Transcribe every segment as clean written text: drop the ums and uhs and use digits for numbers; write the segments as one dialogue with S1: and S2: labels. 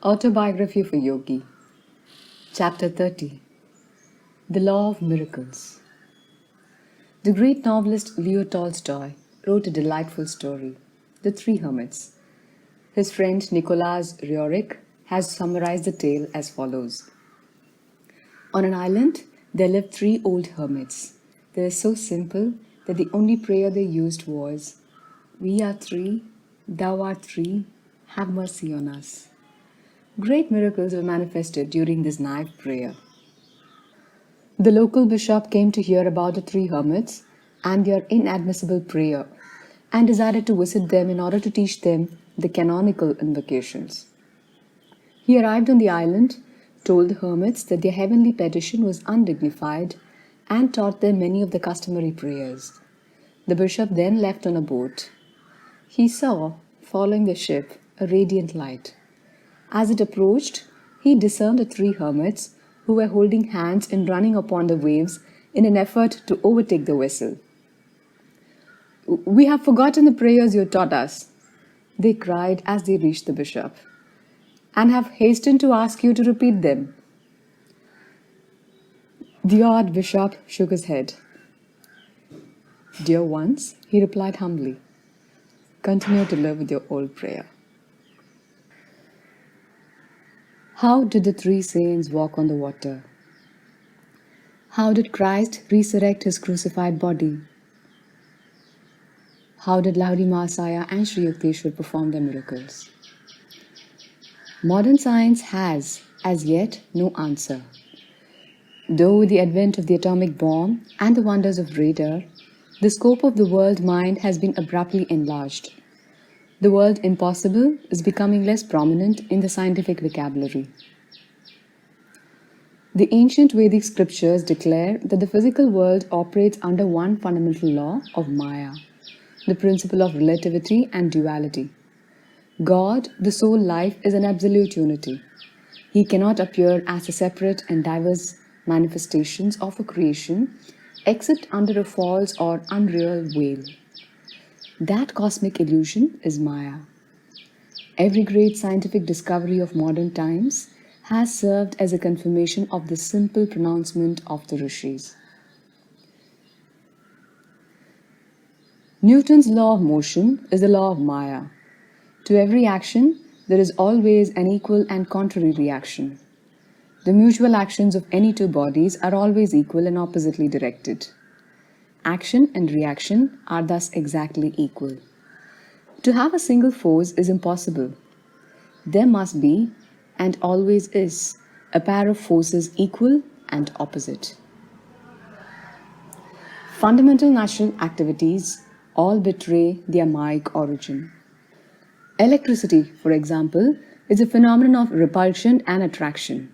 S1: Autobiography for Yogi, Chapter 30. The Law of Miracles. The great novelist Leo Tolstoy wrote a delightful story, The Three Hermits. His friend Nicholas Roerich has summarized the tale as follows. On an island, there lived three old hermits. They were so simple that the only prayer they used was, "We are three, thou art three, have mercy on us." Great miracles were manifested during this naive prayer. The local bishop came to hear about the three hermits and their inadmissible prayer and decided to visit them in order to teach them the canonical invocations. He arrived on the island, told the hermits that their heavenly petition was undignified, and taught them many of the customary prayers. The bishop then left on a boat. He saw, following the ship, a radiant light. As it approached, he discerned the three hermits who were holding hands and running upon the waves in an effort to overtake the vessel. "We have forgotten the prayers you taught us," they cried as they reached the bishop, "and have hastened to ask you to repeat them." The odd bishop shook his head. "Dear ones," he replied humbly, "continue to live with your old prayer." How did the three saints walk on the water? How did Christ resurrect his crucified body? How did Lahiri Mahasaya and Sri Yukteswar perform their miracles? Modern science has, as yet, no answer. Though with the advent of the atomic bomb and the wonders of radar, the scope of the world mind has been abruptly enlarged. The word impossible is becoming less prominent in the scientific vocabulary. The ancient Vedic scriptures declare that the physical world operates under one fundamental law of Maya, the principle of relativity and duality. God, the soul life, is an absolute unity. He cannot appear as a separate and diverse manifestations of a creation except under a false or unreal veil. That cosmic illusion is Maya. Every great scientific discovery of modern times has served as a confirmation of the simple pronouncement of the rishis. Newton's law of motion is the law of Maya. To every action, there is always an equal and contrary reaction. The mutual actions of any two bodies are always equal and oppositely directed. Action and reaction are thus exactly equal. To have a single force is impossible. There must be, and always is, a pair of forces equal and opposite. Fundamental natural activities all betray their Maic origin. Electricity, for example, is a phenomenon of repulsion and attraction.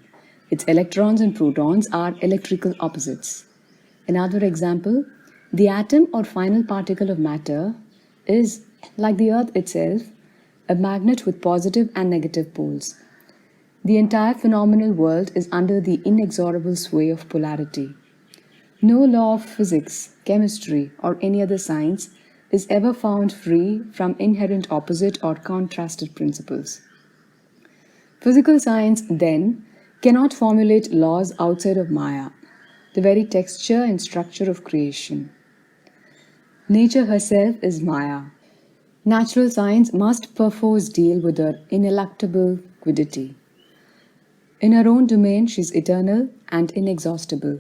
S1: Its electrons and protons are electrical opposites. Another example, the atom or final particle of matter is, like the earth itself, a magnet with positive and negative poles. The entire phenomenal world is under the inexorable sway of polarity. No law of physics, chemistry, or any other science is ever found free from inherent opposite or contrasted principles. Physical science, then, cannot formulate laws outside of Maya, the very texture and structure of creation. Nature herself is Maya. Natural science must perforce deal with her ineluctable quiddity. In her own domain, she is eternal and inexhaustible.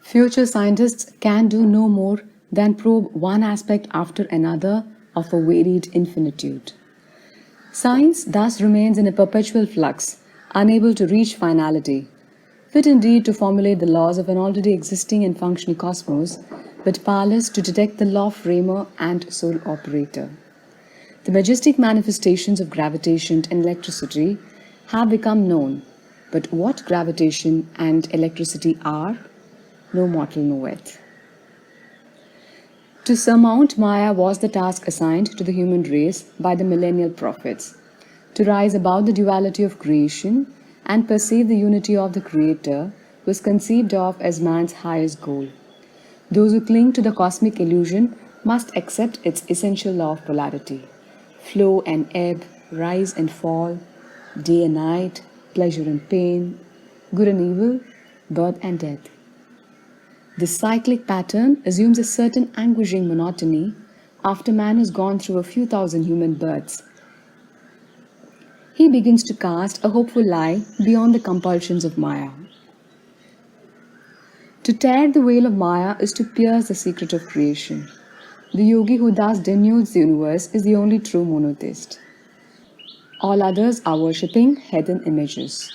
S1: Future scientists can do no more than probe one aspect after another of a varied infinitude. Science thus remains in a perpetual flux, unable to reach finality, fit indeed to formulate the laws of an already existing and functioning cosmos, but powerless to detect the law framer and sole operator. The majestic manifestations of gravitation and electricity have become known, but what gravitation and electricity are, no mortal knoweth. To surmount Maya was the task assigned to the human race by the millennial prophets. To rise above the duality of creation and perceive the unity of the Creator was conceived of as man's highest goal. Those who cling to the cosmic illusion must accept its essential law of polarity. Flow and ebb, rise and fall, day and night, pleasure and pain, good and evil, birth and death. This cyclic pattern assumes a certain anguishing monotony after man has gone through a few thousand human births. He begins to cast a hopeful lie beyond the compulsions of Maya. To tear the veil of Maya is to pierce the secret of creation. The yogi who thus denudes the universe is the only true monotheist. All others are worshipping heathen images.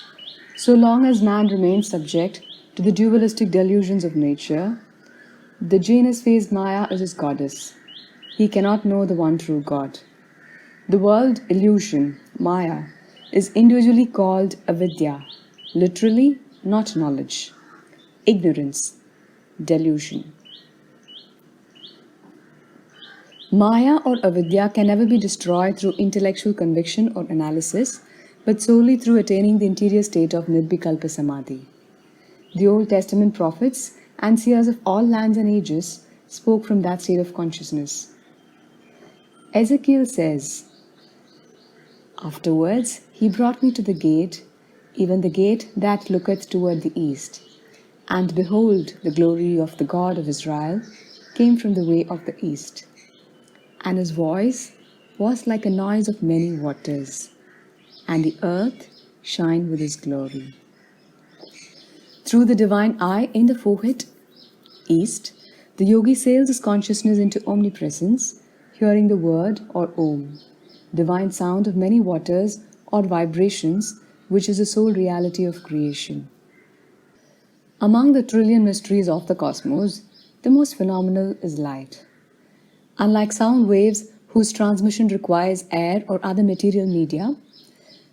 S1: So long as man remains subject to the dualistic delusions of nature, the Janus-faced Maya is his goddess. He cannot know the one true God. The world illusion, Maya, is individually called avidya, literally not knowledge, ignorance, delusion. Maya or avidya can never be destroyed through intellectual conviction or analysis, but solely through attaining the interior state of Nirvikalpa Samadhi. The Old Testament prophets and seers of all lands and ages spoke from that state of consciousness. Ezekiel says, "Afterwards he brought me to the gate, even the gate that looketh toward the east. And behold, the glory of the God of Israel came from the way of the east. And his voice was like a noise of many waters, and the earth shined with his glory." Through the divine eye in the forehead, east, the yogi sails his consciousness into omnipresence, hearing the word or Om, divine sound of many waters or vibrations, which is the sole reality of creation. Among the trillion mysteries of the cosmos, the most phenomenal is light. Unlike sound waves whose transmission requires air or other material media,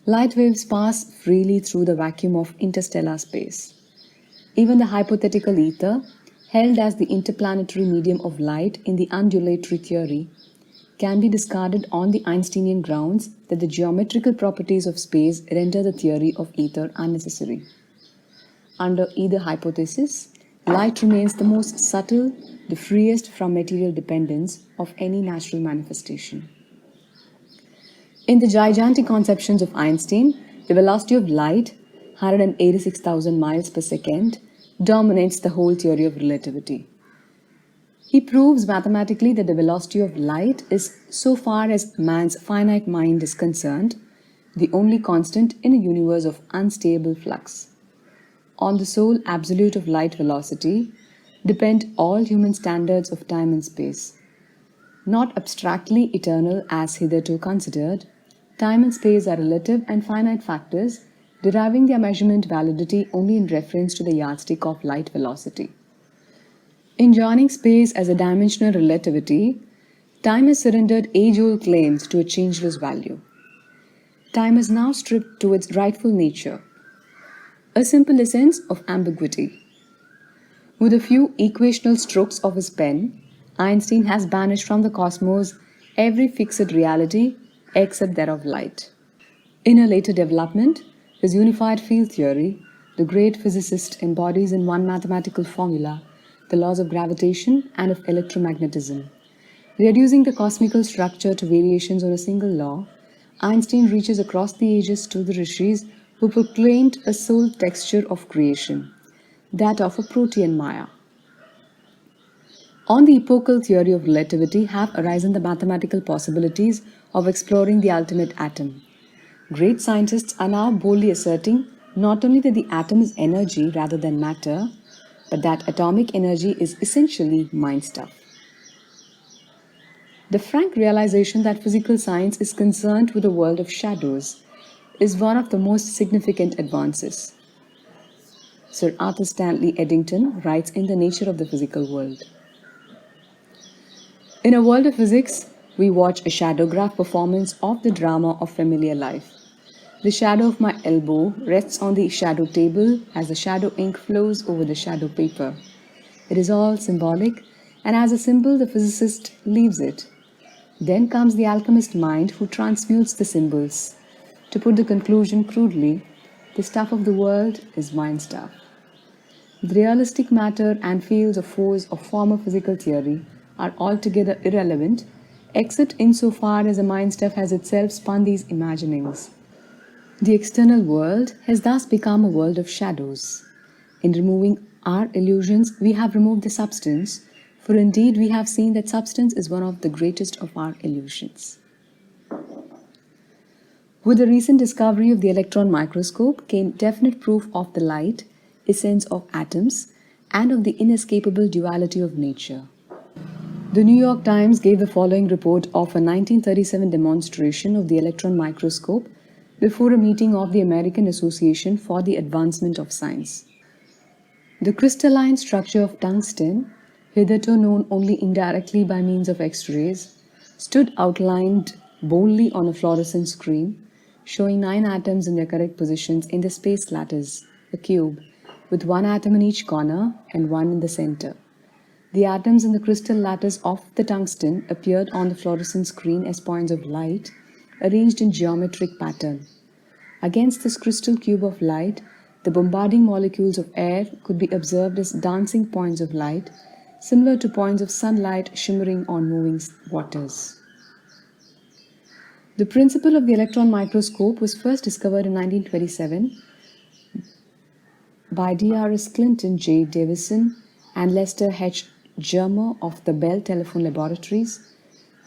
S1: light waves pass freely through the vacuum of interstellar space. Even the hypothetical ether, held as the interplanetary medium of light in the undulatory theory, can be discarded on the Einsteinian grounds that the geometrical properties of space render the theory of ether unnecessary. Under either hypothesis, light remains the most subtle, the freest from material dependence of any natural manifestation. In the gigantic conceptions of Einstein, the velocity of light, 186,000 miles per second, dominates the whole theory of relativity. He proves mathematically that the velocity of light is, so far as man's finite mind is concerned, the only constant in a universe of unstable flux. On the sole absolute of light velocity depend all human standards of time and space. Not abstractly eternal as hitherto considered, time and space are relative and finite factors, deriving their measurement validity only in reference to the yardstick of light velocity. In joining space as a dimensional relativity, time has surrendered age-old claims to a changeless value. Time is now stripped to its rightful nature, a simple essence of ambiguity. With a few equational strokes of his pen, Einstein has banished from the cosmos every fixed reality except that of light. In a later development, his unified field theory, the great physicist embodies in one mathematical formula the laws of gravitation and of electromagnetism. Reducing the cosmical structure to variations on a single law, Einstein reaches across the ages to the rishis who proclaimed a sole texture of creation, that of a protean Maya. On the epochal theory of relativity have arisen the mathematical possibilities of exploring the ultimate atom. Great scientists are now boldly asserting not only that the atom is energy rather than matter, but that atomic energy is essentially mind stuff. The frank realization that physical science is concerned with a world of shadows is one of the most significant advances. Sir Arthur Stanley Eddington writes in The Nature of the Physical World. In a world of physics, we watch a shadowgraph performance of the drama of familiar life. The shadow of my elbow rests on the shadow table as the shadow ink flows over the shadow paper. It is all symbolic, and as a symbol the physicist leaves it. Then comes the alchemist mind who transmutes the symbols. To put the conclusion crudely, the stuff of the world is mind stuff. The realistic matter and fields of force of former physical theory are altogether irrelevant, except insofar as the mind stuff has itself spun these imaginings. The external world has thus become a world of shadows. In removing our illusions, we have removed the substance, for indeed we have seen that substance is one of the greatest of our illusions. With the recent discovery of the electron microscope came definite proof of the light, essence of atoms, and of the inescapable duality of nature. The New York Times gave the following report of a 1937 demonstration of the electron microscope before a meeting of the American Association for the Advancement of Science. The crystalline structure of tungsten, hitherto known only indirectly by means of X-rays, stood outlined boldly on a fluorescent screen, showing 9 atoms in their correct positions in the space lattice, a cube, with 1 atom in each corner and 1 in the center. The atoms in the crystal lattice of the tungsten appeared on the fluorescent screen as points of light, arranged in geometric pattern. Against this crystal cube of light, the bombarding molecules of air could be observed as dancing points of light, similar to points of sunlight shimmering on moving waters. The principle of the electron microscope was first discovered in 1927 by D.R.S. Clinton J. Davison and Lester H. Germer of the Bell Telephone Laboratories,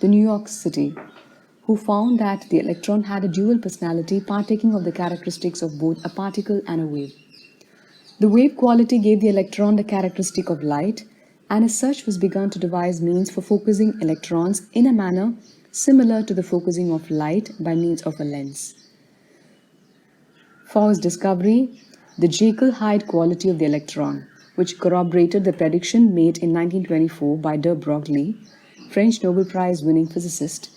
S1: the New York City, who found that the electron had a dual personality partaking of the characteristics of both a particle and a wave. The wave quality gave the electron the characteristic of light, and as such was begun to devise means for focusing electrons in a manner similar to the focusing of light by means of a lens. For his discovery, the Jekyll-Hyde quality of the electron, which corroborated the prediction made in 1924 by de Broglie, French Nobel Prize winning physicist,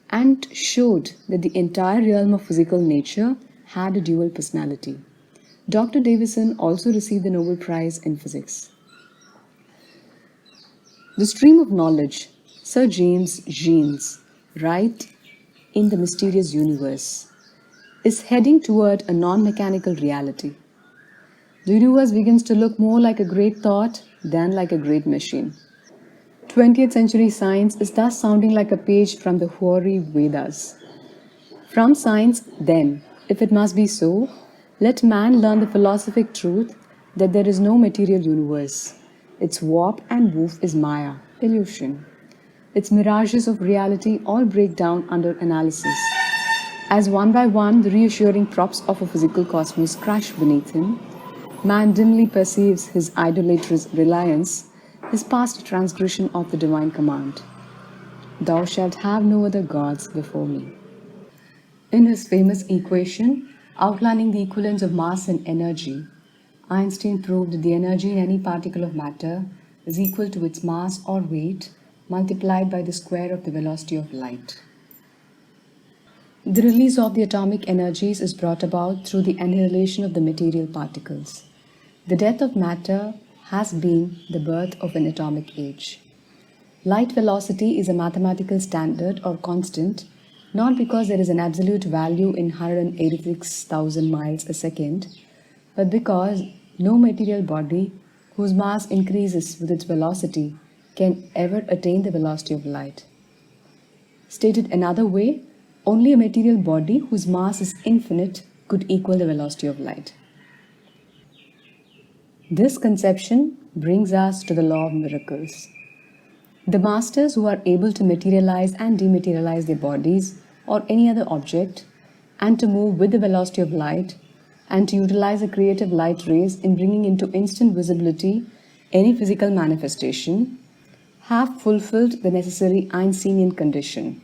S1: and showed that the entire realm of physical nature had a dual personality. Dr. Davison also received the Nobel Prize in Physics. The stream of knowledge, Sir James Jeans, writes in The Mysterious Universe, is heading toward a non-mechanical reality. The universe begins to look more like a great thought than like a great machine. 20th century science is thus sounding like a page from the hoary Vedas. From science, then, if it must be so, let man learn the philosophic truth that there is no material universe. Its warp and woof is Maya, illusion. Its mirages of reality all break down under analysis. As one by one the reassuring props of a physical cosmos crash beneath him, man dimly perceives his idolatrous reliance, his past transgression of the divine command. Thou shalt have no other gods before me. In his famous equation outlining the equivalence of mass and energy, Einstein proved that the energy in any particle of matter is equal to its mass or weight multiplied by the square of the velocity of light. The release of the atomic energies is brought about through the annihilation of the material particles. The death of matter has been the birth of an atomic age. Light velocity is a mathematical standard or constant, not because there is an absolute value in 186,000 miles a second, but because no material body whose mass increases with its velocity can ever attain the velocity of light. Stated another way, only a material body whose mass is infinite could equal the velocity of light. This conception brings us to the law of miracles. The masters who are able to materialize and dematerialize their bodies or any other object, and to move with the velocity of light, and to utilize the creative light rays in bringing into instant visibility any physical manifestation, have fulfilled the necessary Einsteinian condition.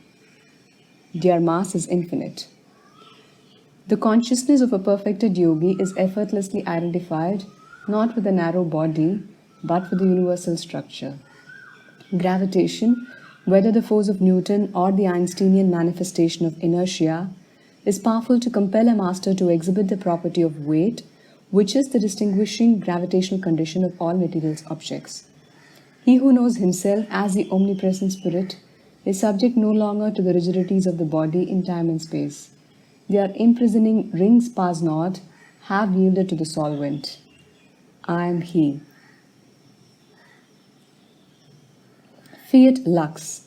S1: Their mass is infinite. The consciousness of a perfected yogi is effortlessly identified not with a narrow body, but with the universal structure. Gravitation, whether the force of Newton or the Einsteinian manifestation of inertia, is powerful to compel a master to exhibit the property of weight, which is the distinguishing gravitational condition of all material objects. He who knows himself as the omnipresent spirit is subject no longer to the rigidities of the body in time and space. Their imprisoning rings past not have yielded to the solvent. I am he. Fiat lux,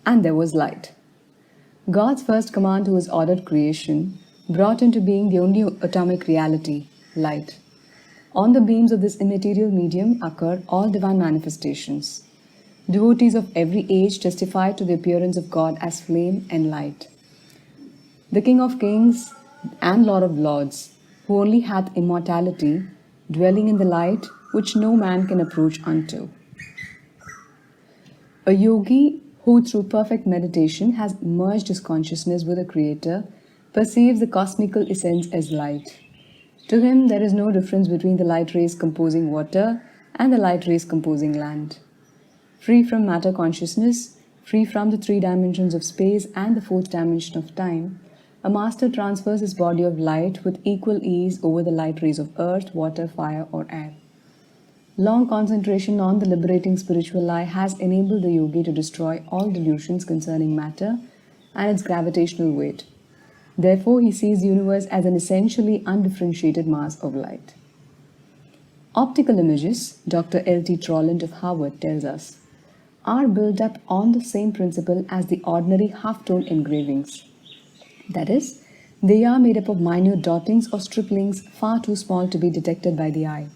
S1: and there was light. God's first command to his ordered creation brought into being the only atomic reality, light. On the beams of this immaterial medium occur all divine manifestations. Devotees of every age testify to the appearance of God as flame and light. The King of Kings and Lord of Lords, who only hath immortality, dwelling in the light which no man can approach unto. A yogi who through perfect meditation has merged his consciousness with the Creator perceives the cosmical essence as light. To him there is no difference between the light rays composing water and the light rays composing land. Free from matter consciousness, free from the three dimensions of space and the fourth dimension of time, a master transfers his body of light with equal ease over the light rays of earth, water, fire, or air. Long concentration on the liberating spiritual eye has enabled the yogi to destroy all delusions concerning matter and its gravitational weight. Therefore, he sees the universe as an essentially undifferentiated mass of light. Optical images, Dr. L.T. Trolland of Harvard tells us, are built up on the same principle as the ordinary half-tone engravings. That is, they are made up of minute dottings or stripplings far too small to be detected by the eye.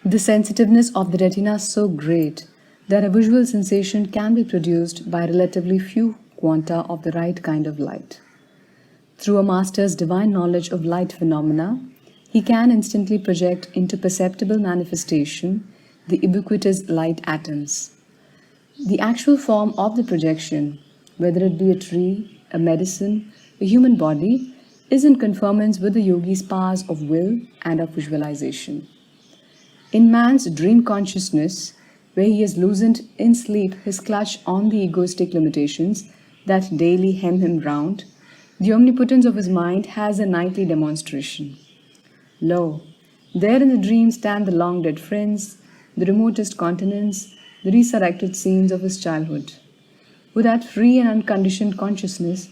S1: The sensitiveness of the retina is so great that a visual sensation can be produced by relatively few quanta of the right kind of light. Through a master's divine knowledge of light phenomena, he can instantly project into perceptible manifestation the ubiquitous light atoms. The actual form of the projection, whether it be a tree, a medicine, a human body, is in conformance with the yogi's powers of will and of visualization. In man's dream consciousness, where he has loosened in sleep his clutch on the egoistic limitations that daily hem him round, the omnipotence of his mind has a nightly demonstration. Lo, there in the dream stand the long-dead friends, the remotest continents, the resurrected scenes of his childhood. With that free and unconditioned consciousness,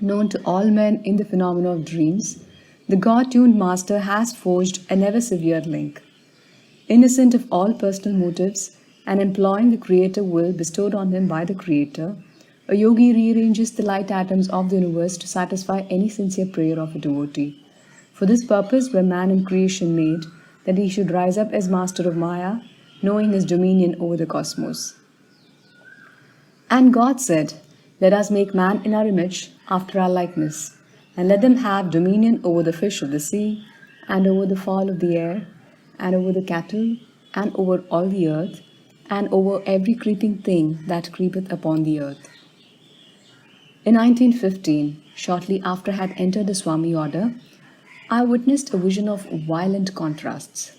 S1: known to all men in the phenomena of dreams, the God-tuned master has forged a never-severed link. Innocent of all personal motives and employing the creative will bestowed on him by the Creator, a yogi rearranges the light atoms of the universe to satisfy any sincere prayer of a devotee. For this purpose were man and creation made, that he should rise up as master of Maya, knowing his dominion over the cosmos. And God said, "Let us make man in our image, after our likeness, and let them have dominion over the fish of the sea, and over the fowl of the air, and over the cattle, and over all the earth, and over every creeping thing that creepeth upon the earth." In 1915, shortly after I had entered the Swami order, I witnessed a vision of violent contrasts.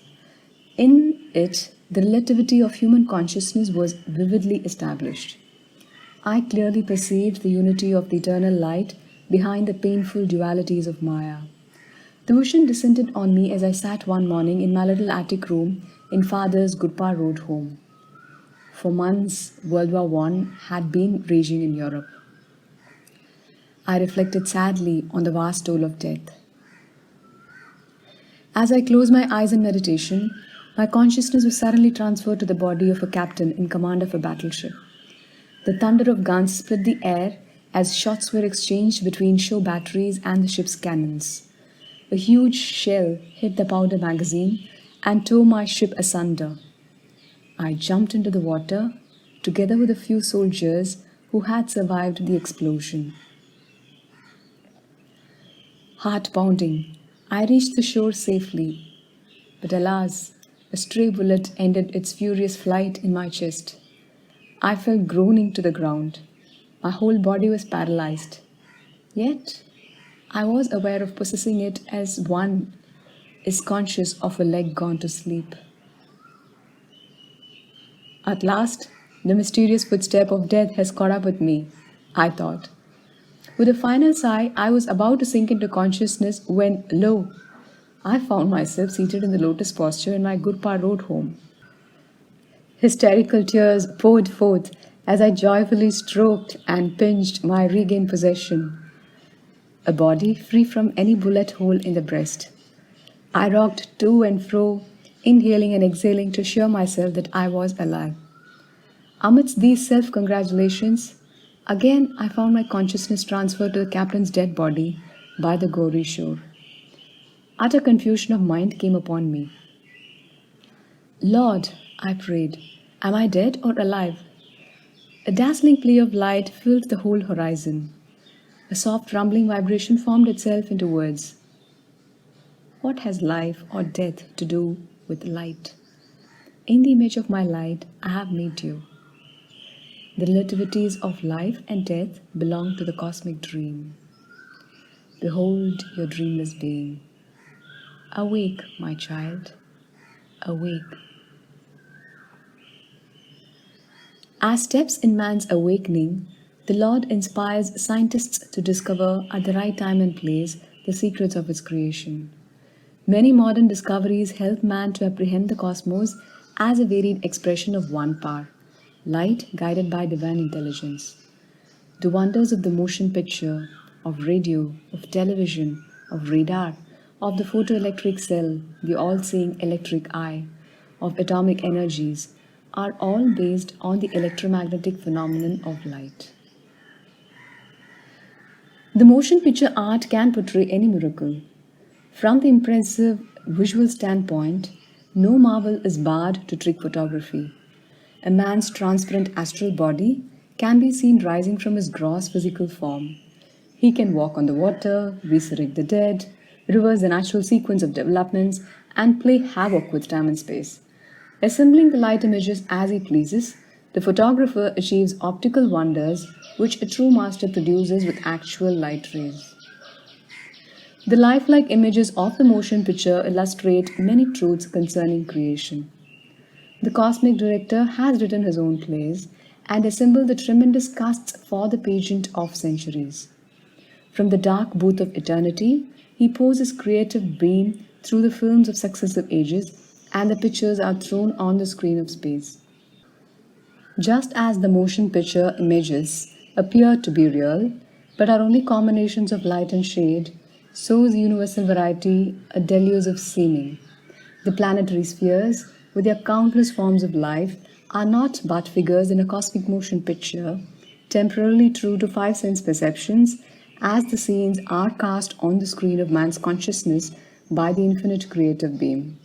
S1: In it, the relativity of human consciousness was vividly established. I clearly perceived the unity of the eternal light behind the painful dualities of Maya. The vision descended on me as I sat one morning in my little attic room in Father's Gurpa Road home. For months, World War I had been raging in Europe. I reflected sadly on the vast toll of death. As I closed my eyes in meditation, my consciousness was suddenly transferred to the body of a captain in command of a battleship. The thunder of guns split the air as shots were exchanged between shore batteries and the ship's cannons. A huge shell hit the powder magazine and tore my ship asunder. I jumped into the water, together with a few soldiers who had survived the explosion. Heart-pounding, I reached the shore safely, but alas, a stray bullet ended its furious flight in my chest. I fell groaning to the ground. My whole body was paralyzed. Yet, I was aware of possessing it as one is conscious of a leg gone to sleep. At last, the mysterious footstep of death has caught up with me, I thought. With a final sigh, I was about to sink into consciousness when, lo, I found myself seated in the lotus posture in my Gurpa Road home. Hysterical tears poured forth as I joyfully stroked and pinched my regained possession. A body free from any bullet hole in the breast. I rocked to and fro, inhaling and exhaling to assure myself that I was alive. Amidst these self-congratulations, again I found my consciousness transferred to the captain's dead body, by the gory shore. Utter confusion of mind came upon me. Lord, I prayed, am I dead or alive? A dazzling play of light filled the whole horizon. A soft rumbling vibration formed itself into words. What has life or death to do with light? In the image of my light, I have made you. The relativities of life and death belong to the cosmic dream. Behold your dreamless being. Awake, my child, awake. As steps in man's awakening, the Lord inspires scientists to discover at the right time and place the secrets of its creation. Many modern discoveries help man to apprehend the cosmos as a varied expression of one power, light guided by divine intelligence. The wonders of the motion picture, of radio, of television, of radar, of the photoelectric cell, the all-seeing electric eye, of atomic energies, are all based on the electromagnetic phenomenon of light. The motion picture art can portray any miracle. From the impressive visual standpoint, no marvel is barred to trick photography. A man's transparent astral body can be seen rising from his gross physical form. He can walk on the water, resurrect the dead, reverse the natural sequence of developments, and play havoc with time and space. Assembling the light images as he pleases, the photographer achieves optical wonders which a true master produces with actual light rays. The lifelike images of the motion picture illustrate many truths concerning creation. The cosmic director has written his own plays and assembled the tremendous casts for the pageant of centuries. From the dark booth of eternity, he pours his creative beam through the films of successive ages, and the pictures are thrown on the screen of space. Just as the motion picture images appear to be real, but are only combinations of light and shade, so is universal variety a deluge of seeming. The planetary spheres, with their countless forms of life, are not but figures in a cosmic motion picture, temporarily true to five sense perceptions, as the scenes are cast on the screen of man's consciousness by the infinite creative beam.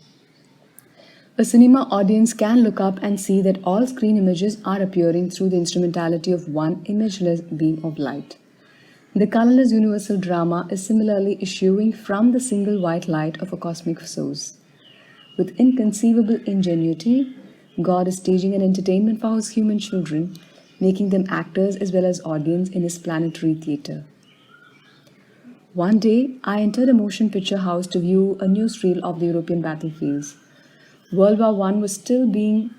S1: A cinema audience can look up and see that all screen images are appearing through the instrumentality of one imageless beam of light. The colorless universal drama is similarly issuing from the single white light of a cosmic source. With inconceivable ingenuity, God is staging an entertainment for his human children, making them actors as well as audience in his planetary theater. One day, I entered a motion picture house to view a newsreel of the European battlefields. World War I was still being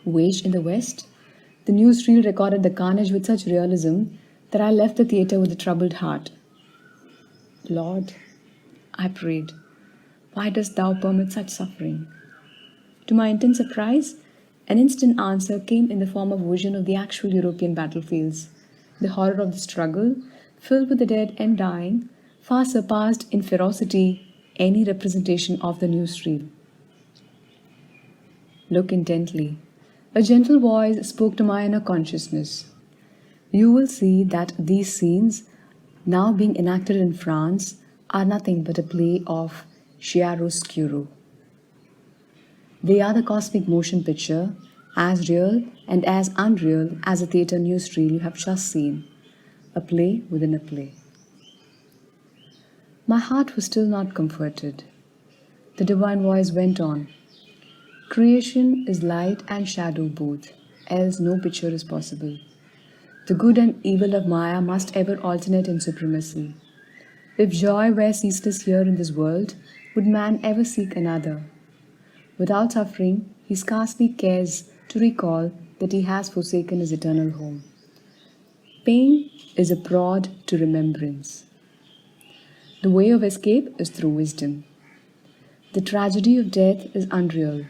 S1: waged in the West. The newsreel recorded the carnage with such realism that I left the theater with a troubled heart. Lord, I prayed, why dost thou permit such suffering? To my intense surprise, an instant answer came in the form of vision of the actual European battlefields. The horror of the struggle, filled with the dead and dying, far surpassed in ferocity any representation of the newsreel. Look intently. A gentle voice spoke to my inner consciousness. You will see that these scenes, now being enacted in France, are nothing but a play of chiaroscuro. They are the cosmic motion picture, as real and as unreal as a theater newsreel you have just seen, a play within a play. My heart was still not comforted. The divine voice went on. Creation is light and shadow both, else no picture is possible. The good and evil of Maya must ever alternate in supremacy. If joy were ceaseless here in this world, would man ever seek another? Without suffering, he scarcely cares to recall that he has forsaken his eternal home. Pain is a prod to remembrance. The way of escape is through wisdom. The tragedy of death is unreal.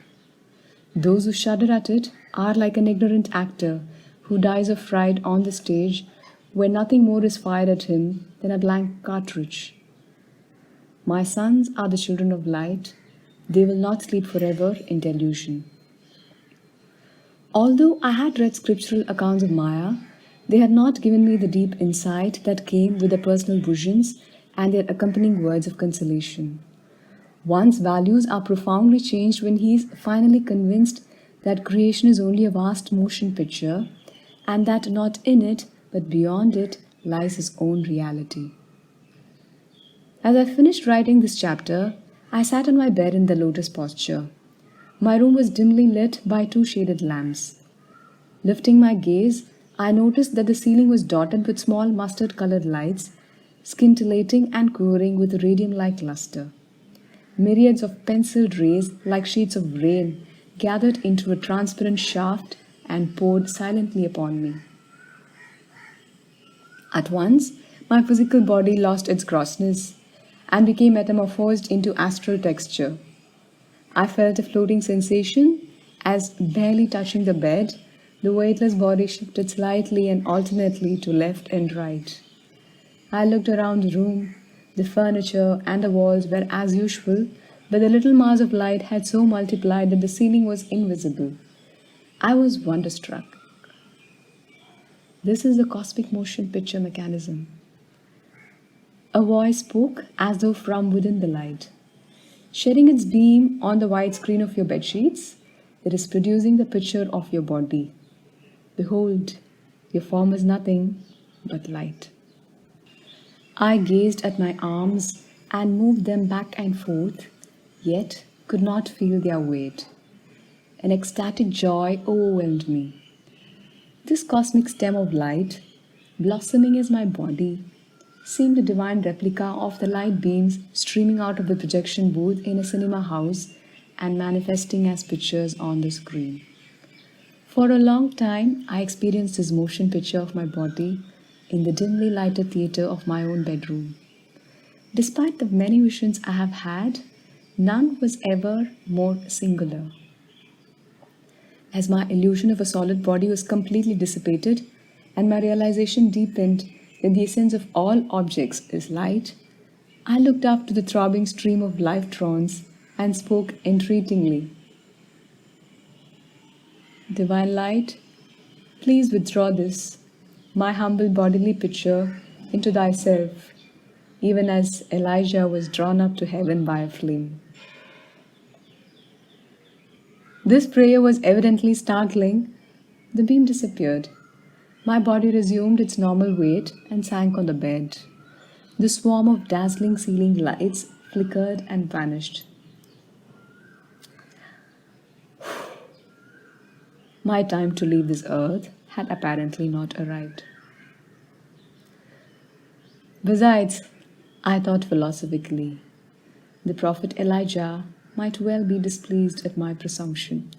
S1: Those who shudder at it are like an ignorant actor who dies of fright on the stage where nothing more is fired at him than a blank cartridge. My sons are the children of light. They will not sleep forever in delusion. Although I had read scriptural accounts of Maya, they had not given me the deep insight that came with the personal visions and their accompanying words of consolation. One's values are profoundly changed when he is finally convinced that creation is only a vast motion picture and that not in it but beyond it lies his own reality. As I finished writing this chapter, I sat on my bed in the lotus posture. My room was dimly lit by two shaded lamps. Lifting my gaze, I noticed that the ceiling was dotted with small mustard-colored lights, scintillating and quivering with a radium-like luster. Myriads of penciled rays, like sheets of rain, gathered into a transparent shaft and poured silently upon me. At once, my physical body lost its grossness and became metamorphosed into astral texture. I felt a floating sensation as, barely touching the bed, the weightless body shifted slightly and alternately to left and right. I looked around the room. The furniture and the walls were as usual, but the little mass of light had so multiplied that the ceiling was invisible. I was wonderstruck. This is the cosmic motion picture mechanism. A voice spoke as though from within the light. Shedding its beam on the white screen of your bedsheets, it is producing the picture of your body. Behold, your form is nothing but light. I gazed at my arms and moved them back and forth, yet could not feel their weight. An ecstatic joy overwhelmed me. This cosmic stem of light, blossoming as my body, seemed a divine replica of the light beams streaming out of the projection booth in a cinema house and manifesting as pictures on the screen. For a long time, I experienced this motion picture of my body in the dimly lighted theater of my own bedroom. Despite the many visions I have had, none was ever more singular. As my illusion of a solid body was completely dissipated and my realization deepened that the essence of all objects is light, I looked up to the throbbing stream of life-trons and spoke entreatingly. Divine light, please withdraw this, my humble bodily picture, into thyself, even as Elijah was drawn up to heaven by a flame. This prayer was evidently startling. The beam disappeared. My body resumed its normal weight and sank on the bed. The swarm of dazzling ceiling lights flickered and vanished. My time to leave this earth had apparently not arrived. Besides, I thought philosophically, the prophet Elijah might well be displeased at my presumption.